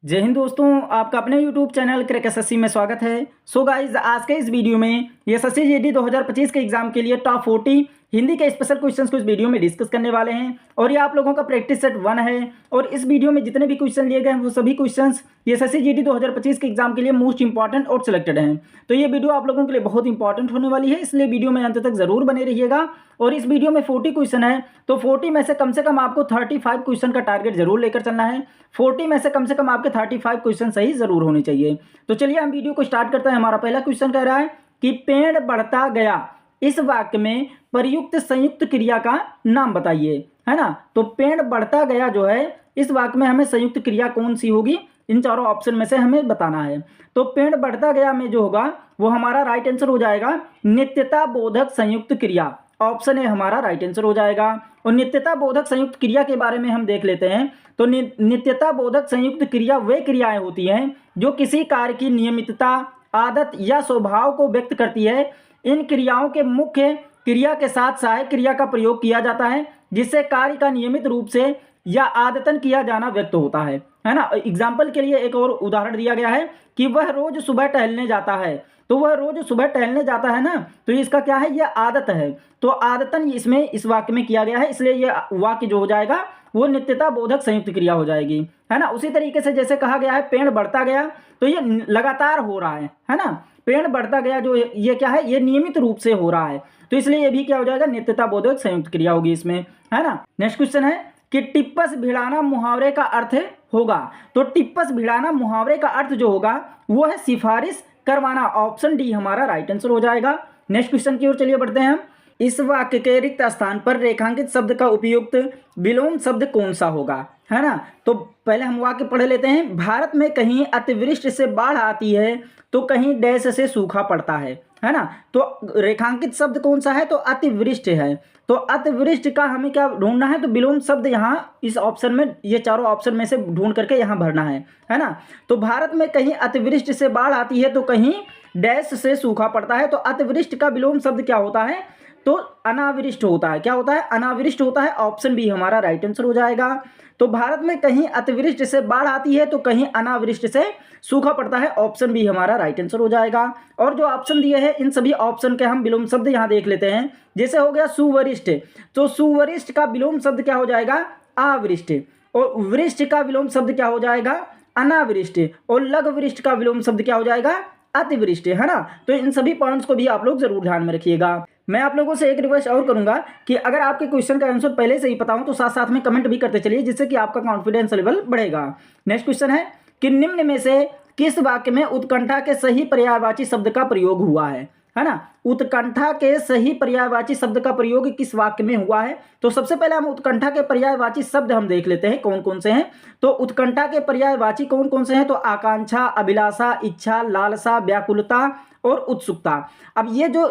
जय हिंद दोस्तों, आपका अपने YouTube चैनल क्रैक एसएससी में स्वागत है। सो गाइज, आज के इस वीडियो में एसएससी जीडी 2025 के एग्जाम के लिए टॉप 40 हिंदी के स्पेशल क्वेश्चंस को इस वीडियो में डिस्कस करने वाले हैं और ये आप लोगों का प्रैक्टिस सेट 1 है। और इस वीडियो में जितने भी क्वेश्चन लिए गए हैं वो सभी क्वेश्चंस एसएससी जीडी 2025 के एग्जाम के लिए मोस्ट इंपॉर्टेंट और सिलेक्टेड हैं। तो ये वीडियो आप लोगों के लिए बहुत इंपॉर्टेंट होने वाली है, इसलिए वीडियो में अंत तक जरूर बने रहिएगा। और इस वीडियो में 40 क्वेश्चन है, तो 40 में से कम आपको 35 क्वेश्चन का टारगेट जरूर लेकर चलना है। 40 में से कम आपके 35 क्वेश्चन सही जरूर होने चाहिए। तो चलिए हम वीडियो को स्टार्ट करते हैं। हमारा पहला क्वेश्चन कह रहा है कि पेड़ बढ़ता गया, इस वाक्य में प्रयुक्त संयुक्त क्रिया का नाम बताइए, है ना। तो पेड़ बढ़ता गया जो है, इस वाक्य में हमें संयुक्त क्रिया कौन सी होगी, इन चारों ऑप्शन में से हमें बताना है। तो पेड़ बढ़ता गया में जो होगा वो हमारा राइट आंसर हो जाएगा नित्यता बोधक संयुक्त क्रिया। ऑप्शन ए हमारा राइट आंसर हो जाएगा। और नित्यता बोधक संयुक्त क्रिया के बारे में हम देख लेते हैं। तो नित्यता बोधक संयुक्त क्रिया वे क्रियाएं होती हैं जो किसी कार्य की नियमितता, आदत या स्वभाव को व्यक्त करती है। इन क्रियाओं के मुख्य क्रिया के साथ सहायक क्रिया का प्रयोग किया जाता है, जिससे कार्य का नियमित रूप से या आदतन किया जाना व्यक्त होता है ना। एग्जाम्पल के लिए एक और उदाहरण दिया गया है कि वह रोज सुबह टहलने जाता है। तो वह रोज सुबह टहलने जाता है ना, तो इसका क्या है, यह आदत है। तो आदतन इसमें इस वाक्य में किया गया है, इसलिए यह वाक्य जो हो जाएगा वो नित्यता बोधक संयुक्त क्रिया हो जाएगी, है ना। उसी तरीके से जैसे कहा गया है पेड़ बढ़ता गया, तो ये लगातार हो रहा है ना। पेड़ बढ़ता गया जो ये क्या है, ये नियमित रूप से हो रहा है, तो इसलिए ये भी क्या हो जाएगा, नित्यता बोधक संयुक्त क्रिया होगी इसमें, है ना। नेक्स्ट क्वेश्चन है कि टिप्पस भिड़ाना मुहावरे का अर्थ होगा। तो टिप्पस भिड़ाना मुहावरे का अर्थ जो होगा वो है सिफारिश करवाना। ऑप्शन डी हमारा राइट आंसर हो जाएगा। नेक्स्ट क्वेश्चन की ओर चलिए बढ़ते हैं हम। इस वाक्य के रिक्त स्थान पर रेखांकित शब्द का उपयुक्त विलोम शब्द कौन सा होगा, है ना। तो पहले हम वाक्य पढ़ लेते हैं। भारत में कहीं अतिवृष्टि से बाढ़ आती है तो कहीं डैश से सूखा पड़ता है ना। तो रेखांकित शब्द कौन सा है, तो अतिवृष्टि है। तो अतिवृष्टि का हमें क्या ढूंढना है, तो विलोम शब्द यहाँ इस ऑप्शन में, ये चारों ऑप्शन में से ढूंढ करके यहाँ भरना है ना। तो भारत में कहीं अतिवृष्टि से बाढ़ आती है तो कहीं डैश से सूखा पड़ता है। तो अतिवृष्टि का विलोम शब्द क्या होता है, तो अनावृष्ट होता है। क्या होता है, अनावृष्ट होता है। ऑप्शन बी हमारा राइट आंसर हो जाएगा। तो भारत में कहीं अतिवृष्टि से बाढ़ आती है तो कहीं अनावृष्टि से सूखा पड़ता है। ऑप्शन बी हमारा राइट आंसर हो जाएगा। और जो ऑप्शन दिए हैं इन सभी ऑप्शन के हम विलोम शब्द यहाँ देख लेते हैं। जैसे हो गया सुवरिष्ठ, तो सुवरिष्ठ का विलोम शब्द क्या हो जाएगा, आवृष्ट। और वृष्ट का विलोम शब्द क्या हो जाएगा, अनावृष्ट। और लघुवृष्ट का विलोम शब्द क्या हो जाएगा, अतिवृष्टि, है ना। तो इन सभी पॉइंट्स को भी आप लोग जरूर ध्यान में रखिएगा। मैं आप लोगों से एक रिक्वेस्ट और करूंगा कि अगर आपके क्वेश्चन का आंसर पहले से ही पता हो तो साथ साथ में कमेंट भी करते चलिए, जिससे कि आपका कॉन्फिडेंस लेवल बढ़ेगा। नेक्स्ट क्वेश्चन है कि निम्न में से किस वाक्य में उत्कंठा के सही पर्यायवाची शब्द का प्रयोग हुआ है ना। उत्कंठा के सही पर्यायवाची शब्द का प्रयोग किस वाक्य में हुआ है। तो सबसे पहले हम उत्कंठा के पर्यायवाची शब्द हम देख लेते हैं कौन कौन से हैं। तो उत्कंठा के पर्यायवाची कौन कौन से हैं, तो आकांक्षा, अभिलाषा, इच्छा, लालसा, व्याकुलता और उत्सुकता। अब ये जो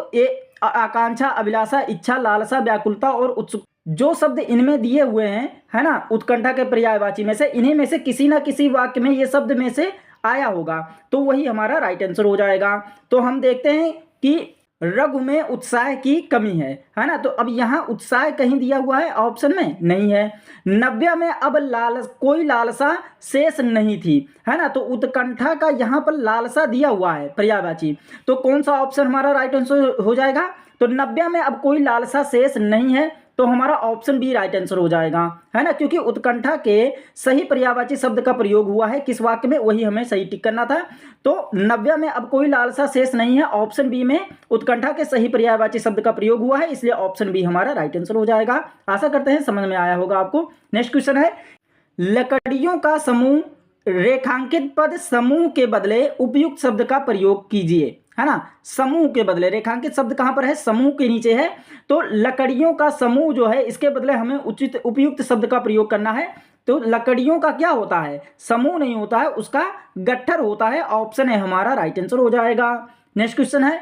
आकांक्षा, अभिलाषा, इच्छा, लालसा, व्याकुलता और उत्सुकता जो शब्द इनमें दिए हुए हैं, है ना, उत्कंठा के पर्यायवाची में से, इन्हीं में से किसी ना किसी वाक्य में ये शब्द में से आया होगा, तो वही हमारा राइट आंसर हो जाएगा। तो हम देखते हैं कि रघु में उत्साह की कमी है ना। तो अब यहाँ उत्साह कहीं दिया हुआ है, ऑप्शन में नहीं है। नव्या में अब कोई लालसा शेष नहीं थी, है ना। तो उत्कंठा का यहाँ पर लालसा दिया हुआ है पर्यायवाची, तो कौन सा ऑप्शन हमारा राइट आंसर हो जाएगा, तो नव्या में अब कोई लालसा शेष नहीं है, तो हमारा ऑप्शन बी राइट आंसर हो जाएगा, है ना। क्योंकि उत्कंठा के सही पर्यायवाची शब्द का प्रयोग हुआ है किस वाक्य में, वही हमें सही टिक करना था। तो नव्या में अब कोई लालसा शेष नहीं है, ऑप्शन बी में उत्कंठा के सही पर्यायवाची शब्द का प्रयोग हुआ है, इसलिए ऑप्शन बी हमारा राइट आंसर हो जाएगा। आशा करते हैं समझ में आया होगा आपको। नेक्स्ट क्वेश्चन है लकड़ियों का समूह, रेखांकित पद समूह के बदले उपयुक्त शब्द का प्रयोग कीजिए, है ना। समूह के बदले, रेखांकित शब्द कहां पर है, समूह के नीचे है। तो लकड़ियों का समूह जो है, इसके बदले हमें उचित उपयुक्त शब्द का प्रयोग करना है। तो लकड़ियों का क्या होता है, समूह नहीं होता है, उसका गट्ठर होता है। ऑप्शन है हमारा राइट आंसर हो जाएगा। नेक्स्ट क्वेश्चन है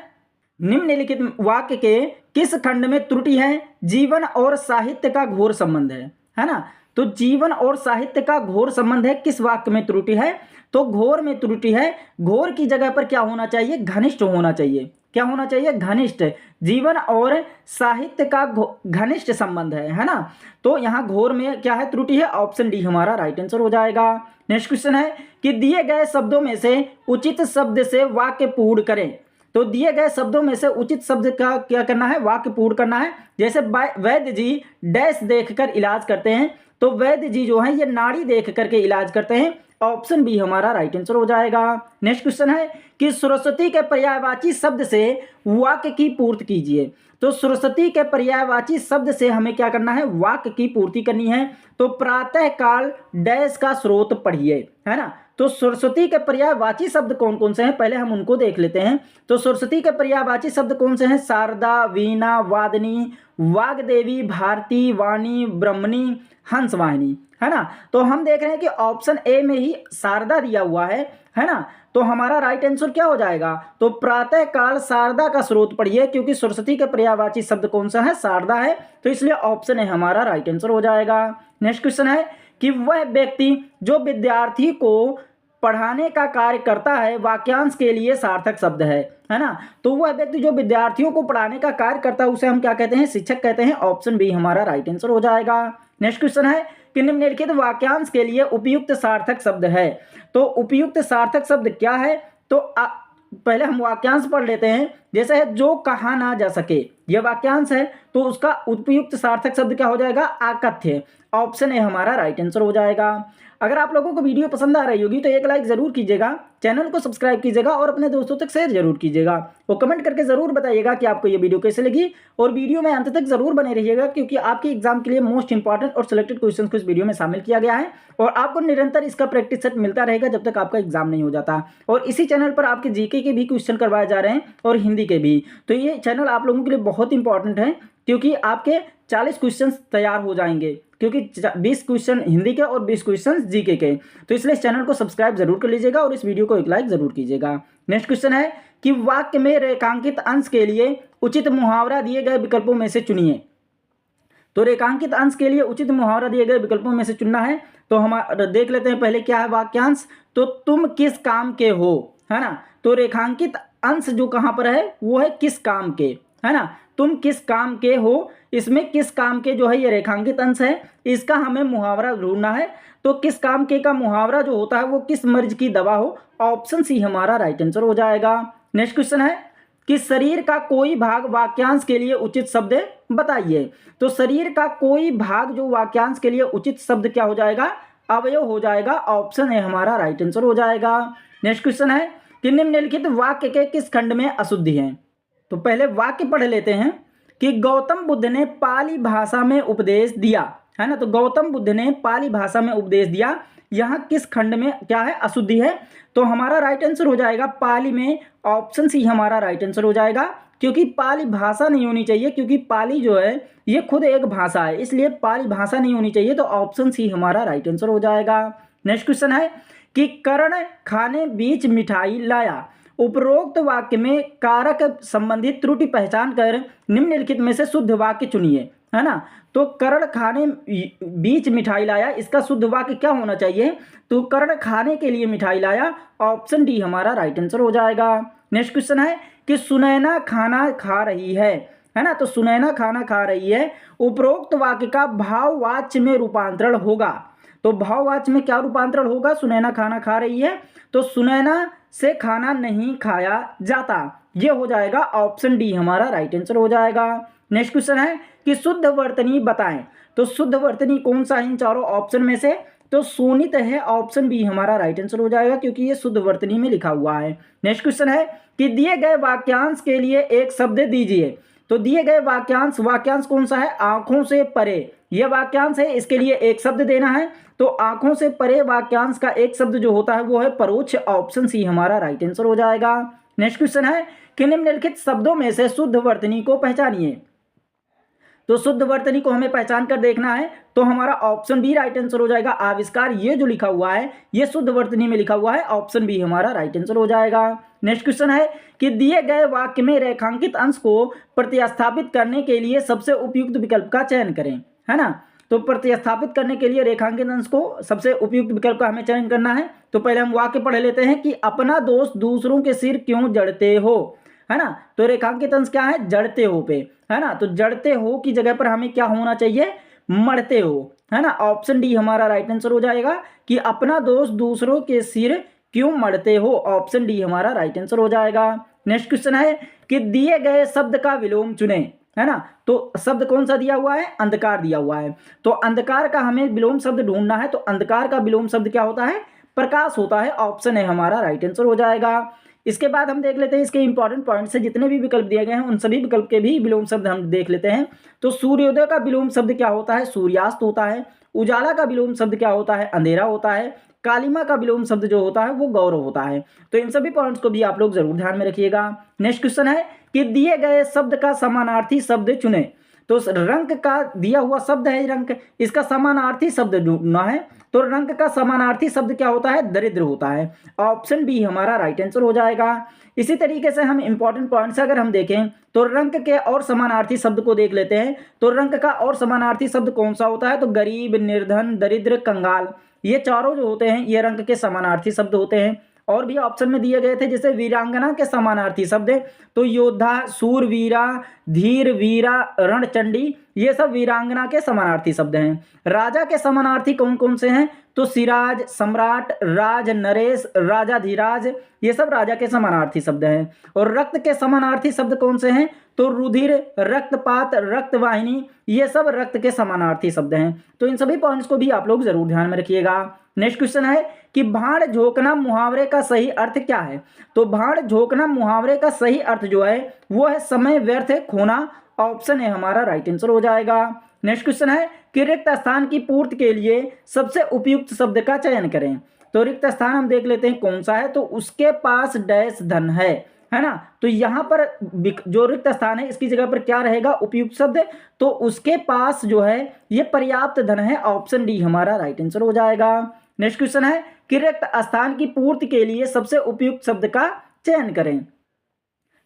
निम्नलिखित वाक्य के किस खंड में त्रुटि है, जीवन और साहित्य का घोर संबंध है ना। तो जीवन और साहित्य का घोर संबंध है, किस वाक्य में त्रुटि है, तो घोर में त्रुटि है। घोर की जगह पर क्या होना चाहिए, घनिष्ठ होना चाहिए। क्या होना चाहिए, घनिष्ठ। जीवन और साहित्य का घनिष्ठ संबंध है ना। तो यहाँ घोर में क्या है, त्रुटि है, ऑप्शन डी हमारा राइट आंसर हो जाएगा। नेक्स्ट क्वेश्चन है कि दिए गए शब्दों में से उचित शब्द से वाक्य पूर्ण करें। तो दिए गए शब्दों में से उचित शब्द का क्या करना है, वाक्य पूर्ण करना है। जैसे वैद्य जी डैश देखकर इलाज करते हैं, तो वैद्य जी जो है ये नाड़ी देख करके इलाज करते हैं, ऑप्शन बी हमारा राइट आंसर हो जाएगा। नेक्स्ट क्वेश्चन है कि सरस्वती के पर्यायवाची शब्द से वाक्य की पूर्ति कीजिए। तो सरस्वती के पर्यायवाची शब्द से हमें क्या करना है, वाक्य की पूर्ति करनी है। तो प्रातः काल डैश का स्रोत पढ़िए, है ना। तो सरस्वती के पर्यायवाची शब्द कौन कौन से हैं, पहले हम उनको देख लेते हैं। तो सरस्वती के पर्यायवाची शब्द कौन से हैं, शारदा, वीणा, वादनी, वाग्देवी, भारती, वाणी, ब्रह्मणी, हंसवाहिनी, है ना। तो हम देख रहे हैं कि ऑप्शन ए में ही शारदा दिया हुआ है ना। तो हमारा राइट आंसर क्या हो जाएगा, तो प्रातः काल शारदा का स्रोत पढ़िए, क्योंकि सरस्वती के पर्यायवाची शब्द कौन सा है, शारदा है, तो इसलिए ऑप्शन ए हमारा राइट आंसर हो जाएगा। नेक्स्ट क्वेश्चन है कि वह व्यक्ति जो विद्यार्थी को पढ़ाने का कार्य करता है वाक्यांश के लिए सार्थक शब्द है ना। तो वह व्यक्ति जो विद्यार्थियों को पढ़ाने का कार्य करता है उसे हम क्या कहते हैं, शिक्षक कहते हैं, ऑप्शन बी हमारा राइट आंसर हो जाएगा। नेक्स्ट क्वेश्चन है कि निम्नलिखित वाक्यांश के लिए उपयुक्त सार्थक शब्द है। तो उपयुक्त सार्थक शब्द क्या है, तो पहले हम वाक्यांश पढ़ लेते हैं। जैसे है जो कहा ना जा सके, यह वाक्यांश है, तो उसका उपयुक्त सार्थक शब्द क्या हो जाएगा, आकथ्य, ऑप्शन ए हमारा राइट आंसर हो जाएगा। अगर आप लोगों को वीडियो पसंद आ रही होगी तो एक लाइक जरूर कीजिएगा, चैनल को सब्सक्राइब कीजिएगा और अपने दोस्तों तक शेयर जरूर कीजिएगा। वो कमेंट करके जरूर बताइएगा कि आपको ये वीडियो कैसे लगी, और वीडियो में अंत तक जरूर बने रहिएगा, क्योंकि आपके एग्जाम के लिए मोस्ट इंपॉर्टेंट और सिलेक्टेड क्वेश्चन को इस वीडियो में शामिल किया गया है, और आपको निरंतर इसका प्रैक्टिस सेट मिलता रहेगा जब तक आपका एग्जाम नहीं हो जाता। और इसी चैनल पर आपके जीके के भी क्वेश्चन करवाए जा रहे हैं और हिंदी के भी। तो ये चैनल आप लोगों के लिए बहुत इंपॉर्टेंट है, क्योंकि आपके 40 क्वेश्चन तैयार हो जाएंगे, क्योंकि 20 क्वेश्चन हिंदी के और 20 क्वेश्चन जीके के। तो इसलिए इस चैनल को सब्सक्राइब जरूर कर लीजिएगा और इस वीडियो को एक लाइक जरूर कीजिएगा। नेक्स्ट क्वेश्चन है कि वाक्य में रेखांकित अंश के लिए उचित मुहावरा दिए गए विकल्पों में से चुनिए। तो रेखांकित अंश के लिए उचित मुहावरा दिए गए विकल्पों में से चुनना है। तो हम देख लेते हैं पहले क्या है वाक्यांश, तो तुम किस काम के हो, है ना। तो रेखांकित अंश जो कहाँ पर है वो है किस काम के, है ना। तुम किस काम के हो, इसमें किस काम के जो है ये रेखांकित अंश है, इसका हमें मुहावरा ढूंढना है। तो किस काम के का मुहावरा जो होता है वो किस मर्ज की दवा हो, ऑप्शन सी हमारा राइट आंसर हो जाएगा। नेक्स्ट क्वेश्चन है कि शरीर का कोई भाग वाक्यांश के लिए उचित शब्द बताइए। तो शरीर का कोई भाग जो वाक्यांश के लिए उचित शब्द क्या हो जाएगा, अवयव हो जाएगा, ऑप्शन ए हमारा राइट आंसर हो जाएगा। नेक्स्ट क्वेश्चन है कि निम्नलिखित वाक्य के किस खंड में अशुद्धि है। तो पहले वाक्य पढ़ लेते हैं कि गौतम बुद्ध ने पाली भाषा में उपदेश दिया, है ना। तो गौतम बुद्ध ने पाली भाषा में उपदेश दिया, यहाँ किस खंड में क्या है, अशुद्धि है। तो हमारा राइट आंसर हो जाएगा पाली में, ऑप्शन सी हमारा राइट आंसर हो जाएगा, क्योंकि पाली भाषा नहीं होनी चाहिए, क्योंकि पाली जो है ये खुद एक भाषा है, इसलिए पाली भाषा नहीं होनी चाहिए। तो ऑप्शन सी हमारा राइट आंसर हो जाएगा। नेक्स्ट क्वेश्चन है कि कर्ण खाने बीच मिठाई लाया। उपरोक्त वाक्य में कारक संबंधित त्रुटि पहचान कर निम्नलिखित में से शुद्ध वाक्य चुनिए, है ना। तो कर्ण खाने बीच मिठाई लाया, इसका शुद्ध वाक्य क्या होना चाहिए, तो कर्ण खाने के लिए मिठाई लाया, ऑप्शन डी हमारा राइट आंसर हो जाएगा। नेक्स्ट क्वेश्चन है कि सुनैना खाना खा रही है ना। तो सुनैना खाना खा रही है, उपरोक्त वाक्य का भाववाच्य में रूपांतरण होगा। तो भाववाच्य में क्या रूपांतरण होगा, सुनैना खाना खा रही है, तो सुनैना से खाना नहीं खाया जाता, ये हो जाएगा, ऑप्शन डी हमारा राइट आंसर हो जाएगा। नेक्स्ट क्वेश्चन है कि शुद्ध वर्तनी बताएं। तो शुद्ध वर्तनी कौन सा है इन चारों ऑप्शन में से, तो सोनित है, ऑप्शन बी हमारा राइट आंसर हो जाएगा, क्योंकि ये शुद्ध वर्तनी में लिखा हुआ है। नेक्स्ट क्वेश्चन है कि दिए गए वाक्यांश के लिए एक शब्द दीजिए। तो दिए गए वाक्यांश कौन सा है, आंखों से परे, यह वाक्यांश है, इसके लिए एक शब्द देना है। तो आंखों से परे वाक्यांश का एक शब्द जो होता है वो है परोक्ष, ऑप्शन सी हमारा राइट आंसर हो जाएगा। नेक्स्ट क्वेश्चन है कि निम्नलिखित शब्दों में से शुद्ध वर्तनी को पहचानिए। तो शुद्ध वर्तनी को हमें पहचान कर देखना है, तो हमारा ऑप्शन बी राइट आंसर हो जाएगा। आविष्कार ये जो लिखा हुआ है ये शुद्ध वर्तनी में लिखा हुआ है, ऑप्शन बी हमारा राइट आंसर हो जाएगा। नेक्स्ट क्वेश्चन है कि दिए गए वाक्य में रेखांकित अंश को प्रतिस्थापित करने के लिए सबसे उपयुक्त विकल्प का चयन करें, है ना। तो प्रतिस्थापित करने के लिए रेखांकित अंश को सबसे उपयुक्त विकल्प का हमें चयन करना है। तो पहले हम वाक्य पढ़ लेते हैं कि अपना दोष दूसरों के सिर क्यों जड़ते हो, है ना। तो रेखांकित अंश क्या है, जड़ते हो पे, है ना। तो जड़ते हो की जगह पर हमें क्या होना चाहिए, मरते हो, है ना। ऑप्शन डी हमारा राइट आंसर हो जाएगा कि अपना दोष दूसरों के सिर क्यों मरते हो, ऑप्शन डी हमारा राइट आंसर हो जाएगा। नेक्स्ट क्वेश्चन है कि दिए गए शब्द का विलोम चुने, है ना। तो शब्द कौन सा दिया हुआ है, अंधकार दिया हुआ है। तो अंधकार का हमें विलोम शब्द ढूंढना है। तो अंधकार का विलोम शब्द क्या होता है, प्रकाश होता है, ऑप्शन है हमारा राइट आंसर हो जाएगा। इसके बाद हम देख लेते हैं इसके इंपॉर्टेंट पॉइंट से, जितने भी विकल्प दिए गए हैं उन सभी विकल्प के भी विलोम शब्द हम देख लेते हैं। तो सूर्योदय का विलोम शब्द क्या होता है, सूर्यास्त होता है। उजाला का विलोम शब्द क्या होता है, अंधेरा होता है। कालिमा का विलोम शब्द जो होता है वो गौरव होता है। तो इन सभी पॉइंट्स को भी आप लोग जरूर ध्यान में रखिएगा। नेक्स्ट क्वेश्चन है कि दिए गए शब्द का समानार्थी शब्द चुने। तो रंक का दिया हुआ शब्द है रंक, इसका समानार्थी शब्द ढूंढना है। तो रंक का समानार्थी शब्द क्या होता है, दरिद्र होता है, ऑप्शन बी हमारा राइट आंसर हो जाएगा। इसी तरीके से हम इंपॉर्टेंट पॉइंट्स अगर हम देखें तो रंक के और समानार्थी शब्द को देख लेते हैं। तो रंक का और समानार्थी शब्द कौन सा होता है, तो गरीब, निर्धन, दरिद्र, कंगाल, ये चारों जो होते हैं ये रंक के समानार्थी शब्द होते हैं। और भी ऑप्शन में दिए गए थे, जैसे वीरांगना के समानार्थी शब्द है तो योद्धा, सूरवीरा, धीर वीरा, रणचंडी, ये सब वीरांगना के समानार्थी शब्द हैं। राजा के समानार्थी कौन कौन से हैं, तो सिराज, सम्राट, राज नरेश, राजाधिराज, ये सब राजा के समानार्थी शब्द हैं। और रक्त के समानार्थी शब्द कौन से हैं, तो रुधिर, रक्तपात, रक्तवाहिनी, ये सब रक्त के समानार्थी शब्द हैं। तो इन सभी पॉइंट्स को भी आप लोग जरूर ध्यान में रखिएगा। नेक्स्ट क्वेश्चन है कि भाड़ झोंकना मुहावरे का सही अर्थ क्या है। तो भाड़ झोंकना मुहावरे का सही अर्थ जो है वो है समय व्यर्थ खोना, ऑप्शन है हमारा राइट आंसर हो जाएगा। नेक्स्ट क्वेश्चन है कि रिक्त स्थान की पूर्ति के लिए सबसे उपयुक्त शब्द का चयन करें। तो रिक्त स्थान हम देख लेते हैं कौन सा है, तो उसके पास डैश धन है ना। तो यहाँ पर जो रिक्त स्थान है इसकी जगह पर क्या रहेगा, उपयुक्त शब्द, तो उसके पास जो है ये पर्याप्त धन है, ऑप्शन डी हमारा राइट आंसर हो जाएगा। नेक्स्ट क्वेश्चन है कि रिक्त स्थान की पूर्ति के लिए सबसे उपयुक्त शब्द का चयन करें।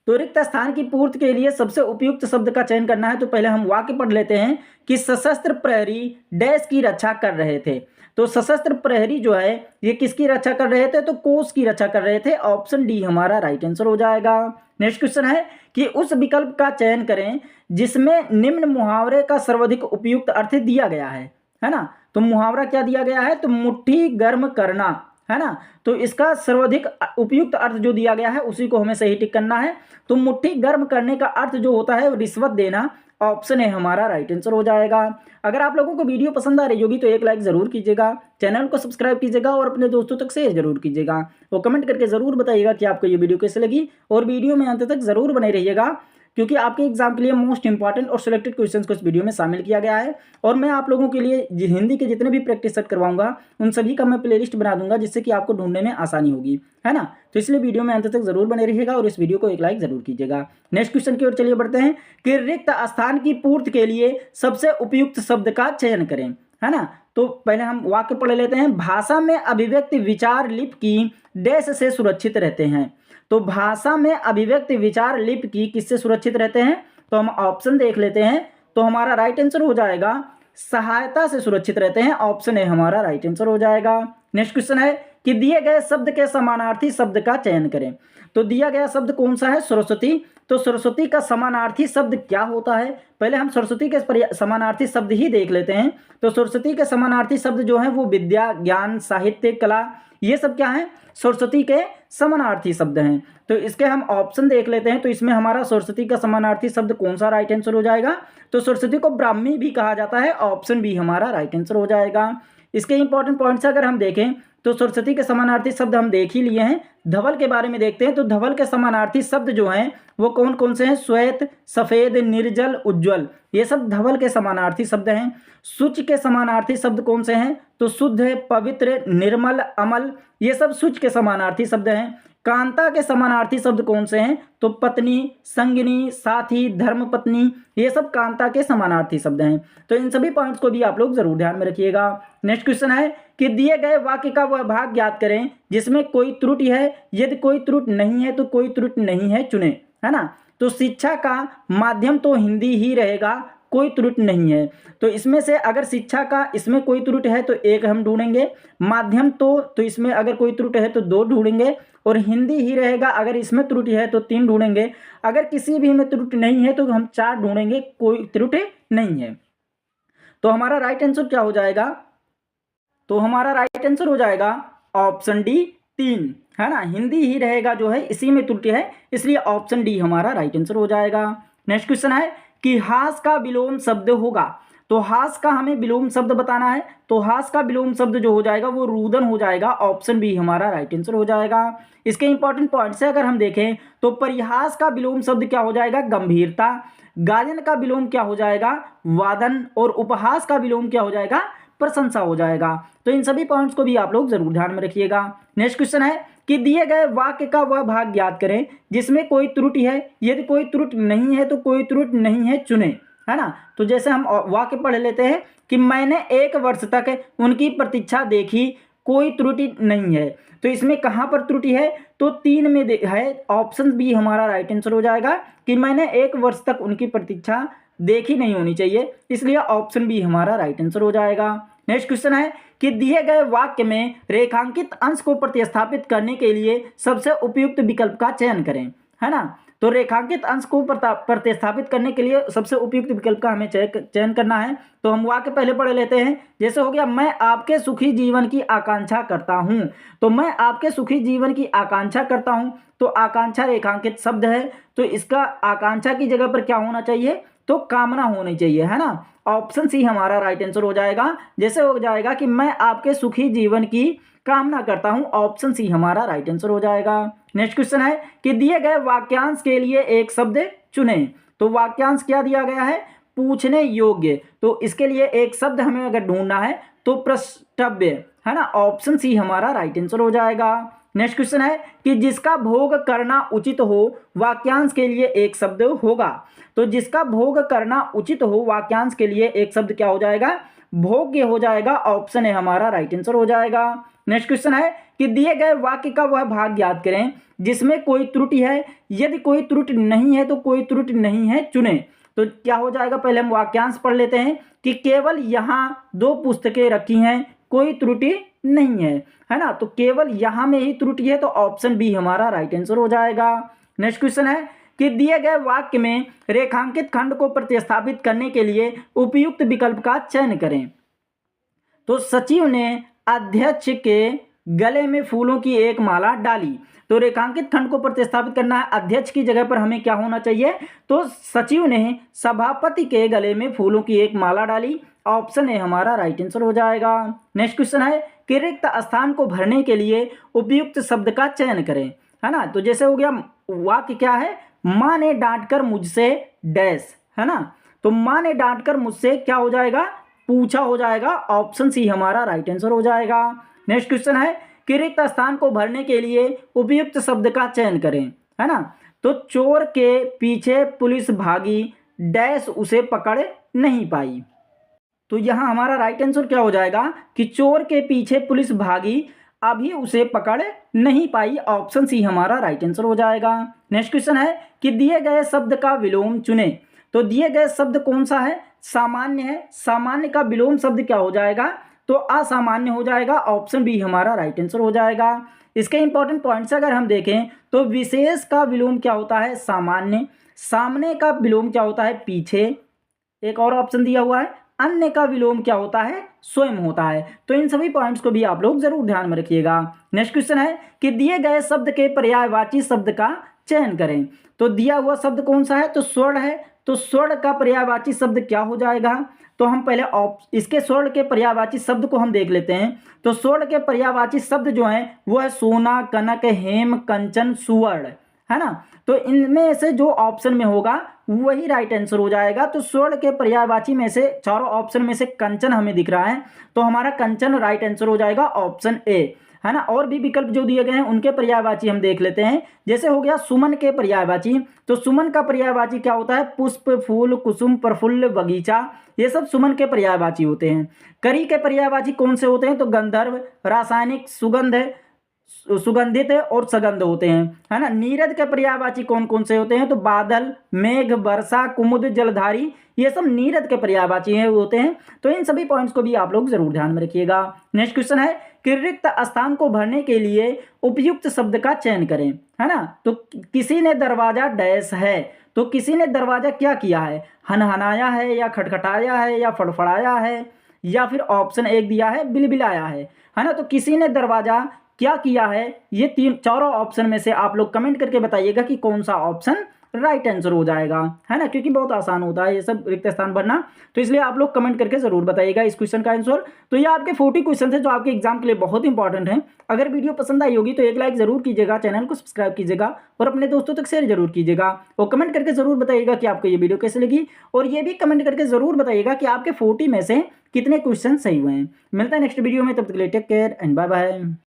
तो रिक्त स्थान की पूर्ति के लिए सबसे उपयुक्त शब्द का चयन करना है। तो पहले हम वाक्य पढ़ लेते हैं कि सशस्त्र प्रहरी डैश की रक्षा कर रहे थे। तो सशस्त्र प्रहरी जो है ये किसकी रक्षा कर रहे थे, तो कोष की रक्षा कर रहे थे, ऑप्शन डी हमारा राइट आंसर हो जाएगा। नेक्स्ट क्वेश्चन है कि उस विकल्प का चयन करें जिसमें निम्न मुहावरे का सर्वाधिक उपयुक्त अर्थ दिया गया है ना। तो मुहावरा क्या दिया गया है, तो मुट्ठी गर्म करना, है ना। तो इसका सर्वाधिक उपयुक्त अर्थ जो दिया गया है उसी को हमें सही टिक करना है। तो मुट्ठी गर्म करने का अर्थ जो होता है रिश्वत देना, ऑप्शन है हमारा राइट आंसर हो जाएगा। अगर आप लोगों को वीडियो पसंद आ रही होगी तो एक लाइक जरूर कीजिएगा, चैनल को सब्सक्राइब कीजिएगा और अपने दोस्तों तक शेयर जरूर कीजिएगा। वो कमेंट करके जरूर बताइएगा कि आपको ये वीडियो कैसे लगी, और वीडियो में अंत तक जरूर बने रहिएगा क्योंकि आपके एग्जाम के लिए मोस्ट इंपॉर्टेंट और सिलेक्टेड क्वेश्चंस को इस वीडियो में शामिल किया गया है। और मैं आप लोगों के लिए हिंदी के जितने भी प्रैक्टिस सेट करवाऊंगा उन सभी का मैं प्लेलिस्ट बना दूंगा, जिससे कि आपको ढूंढने में आसानी होगी, है ना। तो इसलिए वीडियो में अंत तक जरूर बने रहिएगा और इस वीडियो को एक लाइक जरूर कीजिएगा। नेक्स्ट क्वेश्चन की ओर चलिए बढ़ते हैं कि रिक्त स्थान की पूर्ति के लिए सबसे उपयुक्त शब्द का चयन करें, है ना। तो पहले हम वाक्य पढ़ लेते हैं। भाषा में अभिव्यक्ति विचार लिपि की डैश से सुरक्षित रहते हैं। तो भाषा में अभिव्यक्ति विचार लिपि की किससे सुरक्षित रहते हैं, तो हम ऑप्शन देख लेते हैं। तो हमारा राइट आंसर हो जाएगा सहायता से सुरक्षित रहते हैं, ऑप्शन है हमारा राइट आंसर हो जाएगा। नेक्स्ट क्वेश्चन है कि दिए गए शब्द के समानार्थी शब्द का चयन करें। तो दिया गया शब्द कौन सा है, सरस्वती। तो सरस्वती का समानार्थी शब्द क्या होता है, पहले हम सरस्वती के समानार्थी शब्द ही देख लेते हैं। तो सरस्वती के समानार्थी शब्द जो है वो विद्या, ज्ञान, साहित्य, कला, ये सब क्या है, सरस्वती के समानार्थी शब्द हैं। तो इसके हम ऑप्शन देख लेते हैं। तो इसमें हमारा सरस्वती का समानार्थी शब्द कौन सा राइट आंसर हो जाएगा, तो सरस्वती को ब्राह्मी भी कहा जाता है, ऑप्शन बी हमारा राइट आंसर हो जाएगा। इसके इंपॉर्टेंट पॉइंट्स अगर हम देखें तो सरस्वती के समानार्थी शब्द हम देख ही लिए हैं। धवल के बारे में देखते हैं। तो धवल के समानार्थी शब्द जो हैं वो कौन कौन से हैं, श्वेत, सफेद, निर्जल, उज्ज्वल, ये सब धवल के समानार्थी शब्द हैं। शुचि के समानार्थी शब्द कौन से हैं, तो शुद्ध, पवित्र, निर्मल, अमल, ये सब शुचि के समानार्थी शब्द हैं। कांता के समानार्थी शब्द कौन से हैं, तो पत्नी, संगिनी, साथी, धर्मपत्नी, ये सब कांता के समानार्थी शब्द हैं। तो इन सभी पॉइंट्स को भी आप लोग जरूर ध्यान में रखिएगा। नेक्स्ट क्वेश्चन है कि दिए गए वाक्य का वह भाग ज्ञात करें जिसमें कोई त्रुटि है, यदि कोई त्रुटि नहीं है तो कोई त्रुटि नहीं है चुने, है ना। तो शिक्षा का माध्यम तो हिंदी ही रहेगा, कोई त्रुटि नहीं है। तो इसमें से अगर शिक्षा का इसमें कोई त्रुटि है तो 1 हम ढूंढेंगे, माध्यम तो इसमें अगर कोई त्रुटि है तो 2 ढूंढेंगे, और हिंदी ही रहेगा अगर इसमें त्रुटि है तो 3 ढूंढेंगे, अगर किसी भी में त्रुटि नहीं है तो हम 4 ढूंढेंगे, कोई त्रुटि नहीं है। तो हमारा राइट आंसर क्या हो जाएगा? तो हमारा राइट आंसर हो जाएगा ऑप्शन डी 3, है ना। हिंदी ही रहेगा जो है, इसी में त्रुटि है, इसलिए ऑप्शन डी हमारा राइट आंसर हो जाएगा। नेक्स्ट क्वेश्चन है कि हास का विलोम शब्द होगा। तो हास का हमें विलोम शब्द बताना है, तो हास का विलोम शब्द जो हो जाएगा वो रुदन हो जाएगा, ऑप्शन बी हमारा राइट आंसर हो जाएगा। इसके इंपॉर्टेंट पॉइंट से अगर हम देखें तो परिहास का विलोम शब्द क्या हो जाएगा? गंभीरता। गायन का विलोम क्या हो जाएगा? वादन। और उपहास का विलोम क्या हो जाएगा? प्रशंसा हो जाएगा। तो इन सभी पॉइंट्स को भी आप लोग जरूर ध्यान में रखिएगा। नेक्स्ट क्वेश्चन है कि दिए गए वाक्य का वह भाग ज्ञात करें जिसमें कोई त्रुटि है, यदि कोई त्रुटि नहीं है तो कोई त्रुटि नहीं है चुने, है ना। तो जैसे हम वाक्य पढ़ लेते हैं कि मैंने 1 वर्ष तक उनकी प्रतीक्षा देखी, कोई त्रुटि नहीं है। तो इसमें कहाँ पर त्रुटि है? तो 3 में है, ऑप्शन बी हमारा राइट आंसर हो जाएगा कि मैंने 1 वर्ष तक उनकी प्रतीक्षा देखी नहीं होनी चाहिए, इसलिए ऑप्शन बी हमारा राइट आंसर हो जाएगा। नेक्स्ट क्वेश्चन है कि दिए गए वाक्य में रेखांकित अंश को प्रतिस्थापित करने के लिए सबसे उपयुक्त विकल्प का चयन करें, है ना। तो रेखांकित अंश को प्रतिस्थापित करने के लिए सबसे उपयुक्त विकल्प का हमें चयन करना है। तो हम वाक्य पहले पढ़ लेते हैं। जैसे हो गया, मैं आपके सुखी जीवन की आकांक्षा करता हूं। तो मैं आपके सुखी जीवन की आकांक्षा करता हूं, तो आकांक्षा रेखांकित शब्द है, तो इसका आकांक्षा की जगह पर क्या होना चाहिए? तो कामना होनी चाहिए, है ना। ऑप्शन सी हमारा राइट आंसर हो जाएगा। जैसे हो जाएगा कि मैं आपके सुखी जीवन की कामना करता हूं, ऑप्शन सी हमारा राइट आंसर हो जाएगा। नेक्स्ट क्वेश्चन है कि दिए गए वाक्यांश के लिए एक शब्द चुने। तो वाक्यांश क्या दिया गया है? पूछने योग्य। तो इसके लिए एक शब्द हमें अगर ढूंढना है तो प्रष्टव्य, है ना, ऑप्शन सी हमारा राइट आंसर हो जाएगा। नेक्स्ट क्वेश्चन है कि जिसका भोग करना उचित हो वाक्यांश के लिए एक शब्द होगा। तो जिसका भोग करना उचित हो वाक्यांश के लिए एक शब्द क्या हो जाएगा? भोग्य हो जाएगा, ऑप्शन है हमारा राइट आंसर हो जाएगा। नेक्स्ट क्वेश्चन है कि दिए गए वाक्य का वह भाग ज्ञात करें जिसमें कोई त्रुटि है, यदि कोई त्रुटि नहीं है तो कोई त्रुटि नहीं है चुने। तो क्या हो जाएगा? पहले हम वाक्यांश पढ़ लेते हैं कि केवल यहाँ 2 पुस्तकें रखी हैं, कोई त्रुटि नहीं है ना। तो केवल यहाँ में ही त्रुटि है, तो ऑप्शन बी हमारा राइट आंसर हो जाएगा। नेक्स्ट क्वेश्चन है कि दिए गए वाक्य में रेखांकित खंड को प्रतिस्थापित करने के लिए उपयुक्त विकल्प का चयन करें। तो सचिव ने अध्यक्ष के गले में फूलों की एक माला डाली। तो रेखांकित खंड को प्रतिस्थापित करना है, अध्यक्ष की जगह पर हमें क्या होना चाहिए? तो सचिव ने सभापति के गले में फूलों की एक माला डाली, ऑप्शन ए हमारा राइट आंसर हो जाएगा। नेक्स्ट क्वेश्चन है कि रिक्त स्थान को भरने के लिए उपयुक्त शब्द का चयन करें, है ना। तो जैसे हो गया, वाक्य क्या है? माँ ने डांटकर मुझसे डैश, है ना। तो माँ ने डांटकर मुझसे क्या हो जाएगा? पूछा हो जाएगा, ऑप्शन सी हमारा राइट आंसर हो जाएगा। नेक्स्ट क्वेश्चन है कि रिक्त स्थान को भरने के लिए उपयुक्त शब्द का चयन करें, है ना। तो चोर के पीछे पुलिस भागी, डैश उसे पकड़ नहीं पाई। तो यहाँ हमारा राइट आंसर क्या हो जाएगा कि चोर के पीछे पुलिस भागी, अभी उसे पकड़ नहीं पाई, ऑप्शन सी हमारा राइट आंसर हो जाएगा। नेक्स्ट क्वेश्चन है कि दिए गए शब्द का विलोम चुने। तो दिए गए शब्द कौन सा है? सामान्य है। सामान्य का विलोम शब्द क्या हो जाएगा? तो असामान्य हो जाएगा, ऑप्शन बी हमारा राइट आंसर हो जाएगा। इसके इंपॉर्टेंट पॉइंट्स अगर हम देखें तो विशेष का विलोम क्या होता है? सामान्य। सामने का विलोम क्या होता है? पीछे। एक और ऑप्शन दिया हुआ है, अन्य का विलोम क्या होता है? स्वयं होता है। तो इन सभी पॉइंट्स को भी आप लोग जरूर ध्यान में रखिएगा। नेक्स्ट क्वेश्चन है कि दिए गए शब्द के पर्यायवाची शब्द का चयन करें। तो दिया हुआ शब्द कौन सा है? तो स्वर्ण है। तो स्वर्ण का पर्यायवाची शब्द क्या हो जाएगा? तो हम पहले इसके स्वर्ण के पर्यायवाची शब्द को हम देख लेते हैं। तो स्वर्ण के पर्यायवाची शब्द जो है वो है सोना, कनक, हेम, कंचन, सुवर्ण, है ना। तो इनमें से जो ऑप्शन में होगा वही राइट आंसर हो जाएगा। तो स्वर्ण के पर्यायवाची में से चारों ऑप्शन में से कंचन हमें दिख रहा है, तो हमारा कंचन राइट आंसर हो जाएगा, ऑप्शन ए, है ना। और भी विकल्प जो दिए गए हैं उनके पर्यायवाची हम देख लेते हैं। जैसे हो गया सुमन के पर्यायवाची। तो सुमन का पर्यायवाची क्या होता है? पुष्प, फूल, कुसुम, प्रफुल्ल, बगीचा, ये सब सुमन के पर्यायवाची होते हैं। करी के पर्यायवाची कौन से होते हैं? तो गंधर्व, रासायनिक, सुगंध, सुगंधित और सगंध होते हैं, है ना। नीरद के पर्यायवाची कौन कौन से होते हैं? तो बादल, मेघ, वर्षा, कुमुद, जलधारी, ये सब नीरद के पर्यायवाची हैं होते हैं। तो इन सभी पॉइंट्स को भी आप लोग जरूर ध्यान में रखिएगा। नेक्स्ट क्वेश्चन है कि रिक्त स्थान को भरने के लिए उपयुक्त शब्द का चयन करें, है ना। तो किसी ने दरवाजा डैश है, तो किसी ने दरवाजा क्या किया है? हनहनाया है, या खटखटाया है, या फड़फड़ाया है, या फिर ऑप्शन एक दिया है बिलबिलाया है ना। तो किसी ने दरवाजा क्या किया है? ये चारों ऑप्शन में से आप लोग कमेंट करके बताइएगा कि कौन सा ऑप्शन राइट आंसर हो जाएगा, है ना, क्योंकि बहुत आसान होता है ये सब रिक्त स्थान भरना। तो इसलिए आप लोग कमेंट करके जरूर बताइएगा इस क्वेश्चन का आंसर। तो ये आपके 40 क्वेश्चन है जो आपके एग्जाम के लिए बहुत इंपॉर्टेंट है। अगर वीडियो पसंद आई होगी तो एक लाइक जरूर कीजिएगा, चैनल को सब्सक्राइब कीजिएगा और अपने दोस्तों तक शेयर जरूर कीजिएगा। और कमेंट करके जरूर बताइएगा कि आपको ये वीडियो कैसे लगी, और ये भी कमेंट करके जरूर बताइएगा कि आपके 40 में से कितने क्वेश्चन सही हुए हैं। मिलता है नेक्स्ट वीडियो में, तब तक के लिए take care and bye bye.